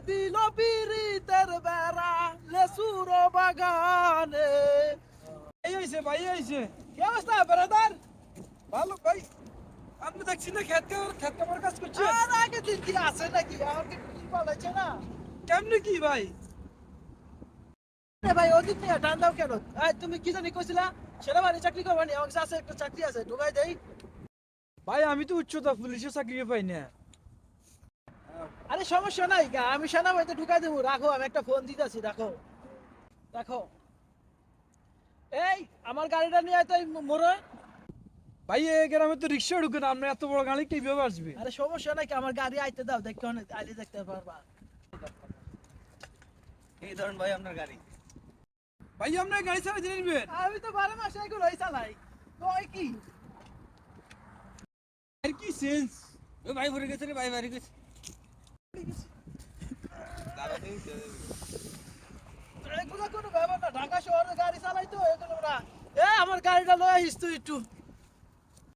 দিল পিরিতের বেড়া লেসুর বাগানে। এই হইছে ভাই হইছে। কি অবস্থা ব্রাদার? ভালো ভাই। আপনি দেখছি না খেত কামার কাজ করছেন? আর আগে দিন কি আছে নাকি? আমাকে কি বলেছে না? কেমনে কি ভাই? আরে ভাই ওদিন নিয়ে টান দাও কেন? এই তুমি কি জানি কইছিলা? সেনাবাহিনী চাকরি করবা নি? আমার কাছে আছে একটা চাকরি আছে, ঢুকাই দেই। ভাই আমি তো উচ্চতা পুলিশের চাকরি পাই না। আরে সমস্যা নাই গা, আমি সেনাবাহিনীতে ঢুকাই দেবো। রাখো, আমি একটা ফোন দিতেছি, রাখো রাখো। এই আমার গাড়িটা নিয়ে আয় তো মোড়ে। ভাই এই গ্রামে তো রিক্সা ঢুকে না, আপনার এত বড় গাড়ি কিভাবে আসবে? আরে সমস্যা নাই, আমার গাড়ি আইতে দাও, দেখতে আইলে দেখতে পারবা। এই ধরুন ভাই আপনার গাড়ি। ভাই আপনার গাড়ি চালাই জেনে নিবেন। আমি তো 12 মাসে এগুলোই চালাই। কই কি? আর কি সেন্স? ও ভাই ভরে গেছে রে, ভাই ভরে গেছে। এগুলো কোনো ব্যাপার না, ঢাকা শহরে গাড়ি চালাই তো এগুলো না। এ আমার গাড়িটা লয়ে আসিস তুই একটু।